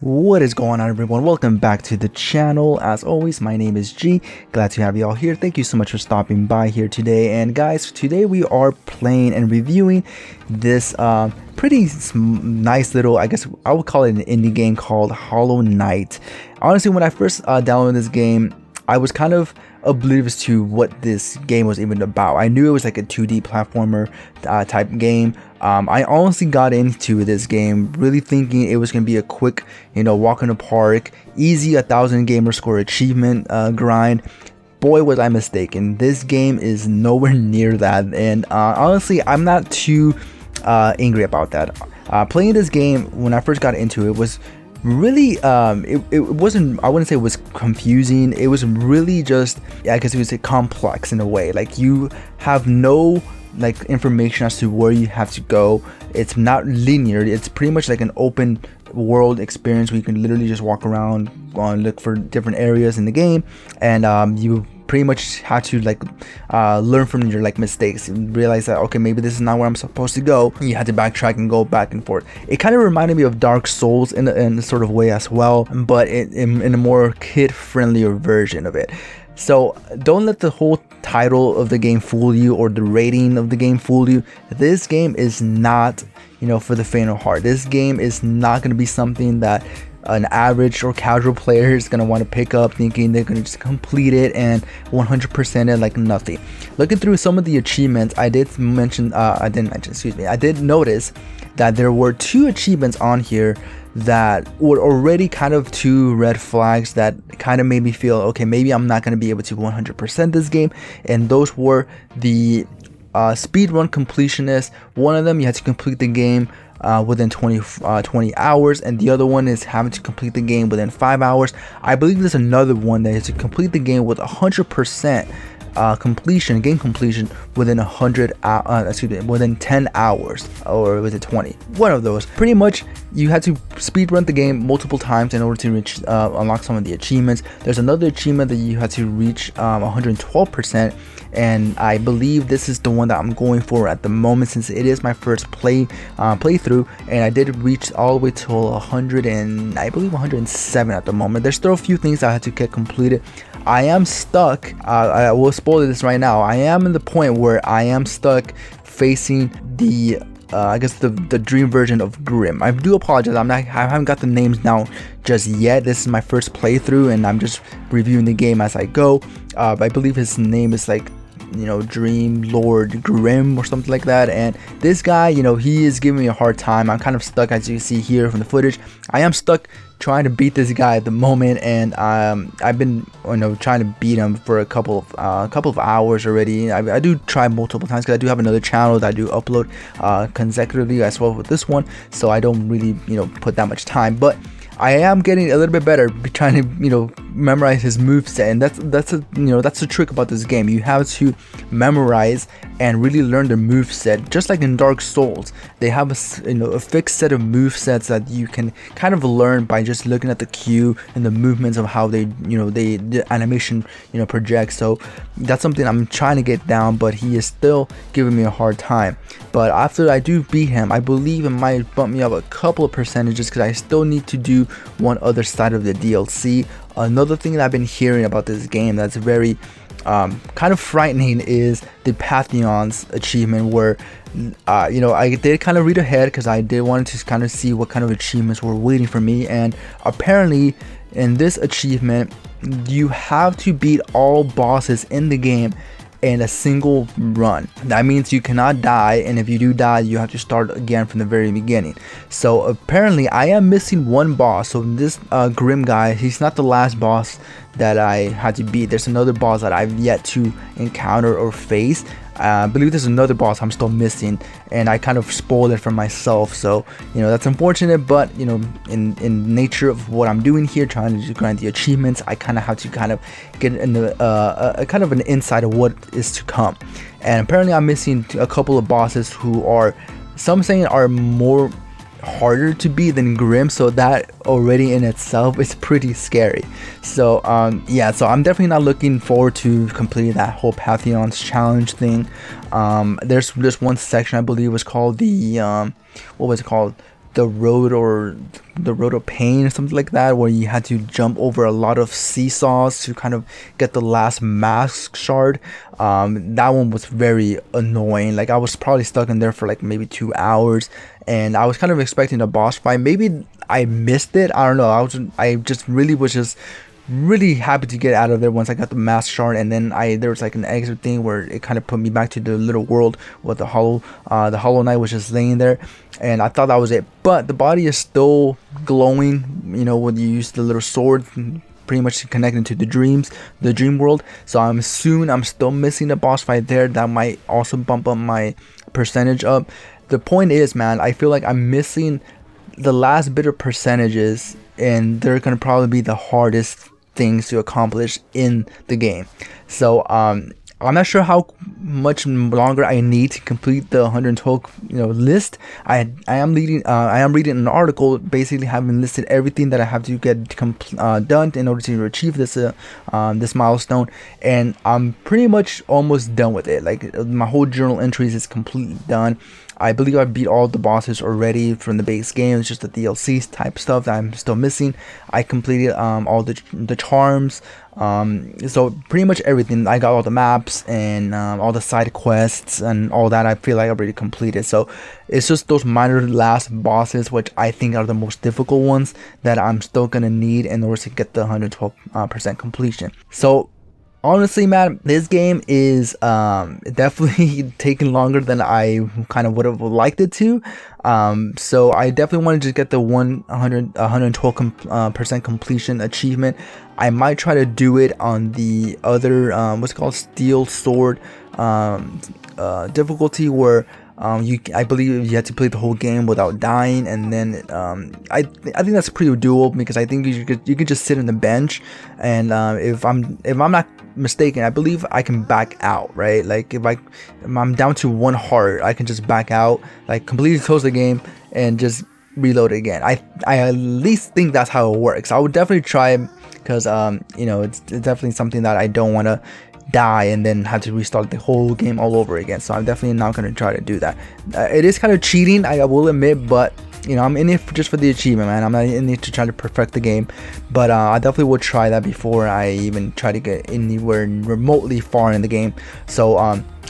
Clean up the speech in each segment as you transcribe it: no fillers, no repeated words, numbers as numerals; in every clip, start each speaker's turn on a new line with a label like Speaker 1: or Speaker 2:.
Speaker 1: What is going on, everyone? Welcome back to the channel. As always, my name is G. Glad to have you all here. Thank you so much for stopping by here today. And guys, today we are playing and reviewing this pretty nice little, I guess I would call it an indie game called Hollow Knight. Honestly, when I first downloaded this game, I was kind of oblivious to what this game was even about. I knew it was like a 2D platformer type game. I honestly got into this game really thinking it was going to be a quick, walk in the park, easy 1,000 gamer score achievement grind. Boy, was I mistaken. This game is nowhere near that, and honestly, I'm not too angry about that. Playing this game, when I first got into it, was really it wasn't, I wouldn't say it was confusing. It was really just, I guess it was complex in a way. Like, you have no information as to where you have to go. It's not linear. It's pretty much like an open world experience where you can literally just walk around, look for different areas in the game, and you pretty much have to learn from your mistakes and realize that, okay, maybe this is not where I'm supposed to go. You have to backtrack and go back and forth. It kind of reminded me of Dark Souls in a sort of way as well, but in a more kid-friendlier version of it. So don't let the whole title of the game fool you, or the rating of the game fool you. This game is not, for the faint of heart. This game is not going to be something that an average or casual player is going to want to pick up thinking they're going to just complete it and 100% it like nothing. Looking through some of the achievements, I did notice that there were 2 achievements on here that were already kind of 2 red flags that kind of made me feel, okay, maybe I'm not going to be able to 100% this game. And those were the speedrun completionist. One of them, you had to complete the game within 20 hours, and the other one is having to complete the game within 5 hours. I believe there's another one that is to complete the game with 100% game completion within within 10 hours, or was it 20? One of those. Pretty much, you had to speed run the game multiple times in order to reach unlock some of the achievements. There's another achievement that you had to reach 112%, and I believe this is the one that I'm going for at the moment, since it is my first playthrough, and I did reach all the way till 100 and I believe 107 at the moment. There's still a few things that I had to get completed. I am stuck. I will spoil this right now. I am in the point where I am stuck facing the I guess the dream version of Grim. I do apologize. I haven't got the names down just yet. This is my first playthrough, and I'm just reviewing the game as I go. I believe his name is Dream Lord Grim or something like that, and this guy, he is giving me a hard time. I'm kind of stuck, as you see here from the footage. I am stuck trying to beat this guy at the moment, and I've been trying to beat him for a couple of hours already. I do try multiple times because I do have another channel that I do upload consecutively as well with this one, so I don't really put that much time, but I am getting a little bit better trying to memorize his moveset, and that's the trick about this game. You have to memorize and really learn the moveset. Just like in Dark Souls, they have a fixed set of movesets that you can kind of learn by just looking at the cue and the movements of how the animation projects. So that's something I'm trying to get down, but he is still giving me a hard time. But after I do beat him, I believe it might bump me up a couple of percentages, because I still need to do one other side of the DLC. Another thing that I've been hearing about this game that's very kind of frightening is the Pantheons achievement, where I did kind of read ahead because I did want to kind of see what kind of achievements were waiting for me, and apparently in this achievement you have to beat all bosses in the game in a single run. That means you cannot die, and if you do die, you have to start again from the very beginning. So apparently I am missing one boss. So this Grim guy, he's not the last boss that I had to beat. There's another boss that I've yet to encounter or face. I believe there's another boss I'm still missing, and I kind of spoiled it for myself, so that's unfortunate. But in nature of what I'm doing here, trying to grind the achievements, I kind of have to get a kind of an insight of what is to come. And apparently I'm missing a couple of bosses who are, some saying, are more harder to beat than Grim, so that already in itself is pretty scary. So yeah, so I'm definitely not looking forward to completing that whole Pantheons challenge thing. There's one section, I believe, was called the what was it called, the road of pain or something like that, where you had to jump over a lot of seesaws to kind of get the last mask shard. That one was very annoying. Like I was probably stuck in there for like maybe 2 hours, and I was kind of expecting a boss fight. Maybe I missed it, I don't know. I just really was just really happy to get out of there once I got the mask shard. And then there was like an exit thing where it kind of put me back to the little world with the hollow knight was just laying there, and I thought that was it. But the body is still glowing, you know, when you use the little sword, pretty much connected to the dream world. So I'm assuming I'm still missing the boss fight there. That might also bump up my percentage up. The point is, man, I feel like I'm missing the last bit of percentages, and they're gonna probably be the hardest things to accomplish in the game. So I'm not sure how much longer I need to complete the 112 list. I am reading an article basically having listed everything that I have to get done in order to achieve this this milestone, and I'm pretty much almost done with it. Like my whole journal entries is completely done. I believe I beat all the bosses already from the base game. It's just the DLC type stuff that I'm still missing. I completed all the charms. So pretty much everything. I got all the maps and all the side quests and all that. I feel like I already completed. So it's just those minor last bosses, which I think are the most difficult ones, that I'm still gonna need in order to get the 112% completion. So honestly, man, this game is definitely taking longer than I kind of would have liked it to. So I definitely wanted to get the 112% completion achievement. I might try to do it on the other what's called Steel Sword difficulty, where I believe you have to play the whole game without dying, and then I think that's pretty doable, because I think you could just sit on the bench, and if I'm not mistaken, I believe I can back out, right? Like if I'm down to 1 heart, I can just back out, like completely close the game and just reload it again. I at least think that's how it works. I would definitely try, because it's definitely something that I don't want to die and then have to restart the whole game all over again. So I'm definitely not going to try to do that. It is kind of cheating, I will admit, but I'm in it just for the achievement, man. I'm not in it to try to perfect the game, but I definitely will try that before I even try to get anywhere remotely far in the game. So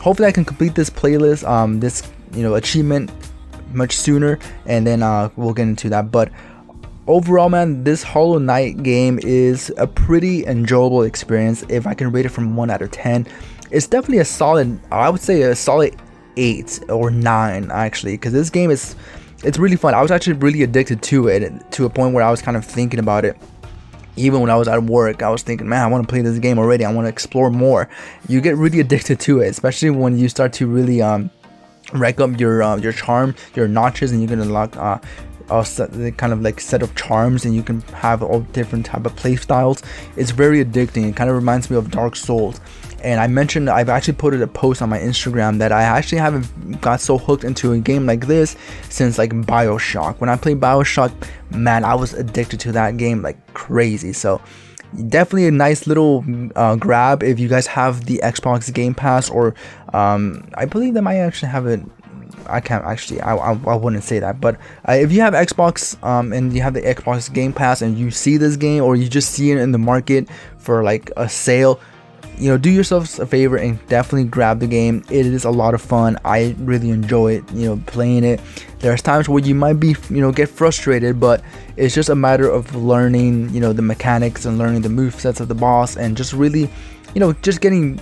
Speaker 1: hopefully I can complete this playlist, this achievement much sooner, and then we'll get into that. But overall, man, this Hollow Knight game is a pretty enjoyable experience. If I can rate it from 1 out of 10, it's definitely a solid, I would say a solid 8 or 9 actually, because this game it's really fun. I was actually really addicted to it, to a point where I was kind of thinking about it. Even when I was at work, I was thinking, man, I want to play this game already. I want to explore more. You get really addicted to it, especially when you start to really rack up your charm, your notches, and you can unlock kind of like set of charms, and you can have all different type of play styles. It's very addicting. It kind of reminds me of Dark Souls. And I've actually put a post on my Instagram that I actually haven't got so hooked into a game like this since like BioShock. When I played BioShock, man, I was addicted to that game like crazy. So definitely a nice little grab if you guys have the Xbox Game Pass, or I believe they might actually have it. I can't actually, I wouldn't say that, but if you have Xbox and you have the Xbox Game Pass and you see this game, or you just see it in the market for like a sale, do yourselves a favor and definitely grab the game. It is a lot of fun. I really enjoy it, playing it. There's times where you might be, get frustrated, but it's just a matter of learning, the mechanics and learning the movesets of the boss, and just really, just getting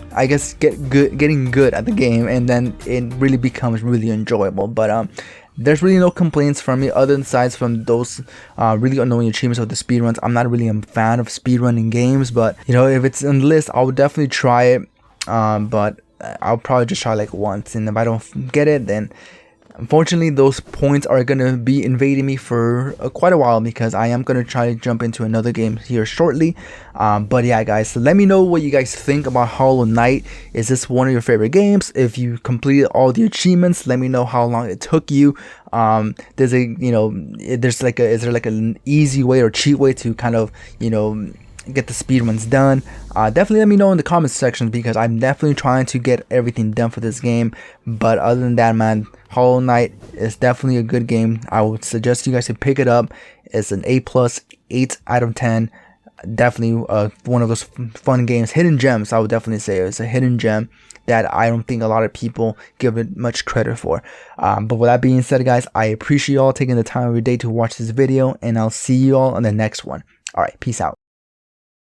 Speaker 1: good at the game, and then it really becomes really enjoyable. But there's really no complaints from me, other than sides from those really annoying achievements of the speedruns. I'm not really a fan of speedrunning games, but if it's in the list, I would definitely try it. But I'll probably just try like once, and if I don't get it, then unfortunately those points are gonna be invading me for quite a while, because I am gonna try to jump into another game here shortly. But yeah, guys, so let me know what you guys think about Hollow Knight. Is this one of your favorite games? If you completed all the achievements, let me know how long it took you. Is there like an easy way or cheat way to kind of get the speedruns done. Definitely let me know in the comments section, because I'm definitely trying to get everything done for this game. But other than that, man, Hollow Knight is definitely a good game. I would suggest you guys to pick it up. It's an A+, 8 out of 10. Definitely one of those fun games. Hidden gems, I would definitely say. It's a hidden gem that I don't think a lot of people give it much credit for. But with that being said, guys, I appreciate y'all taking the time of your day to watch this video, and I'll see you all on the next one. All right, peace out.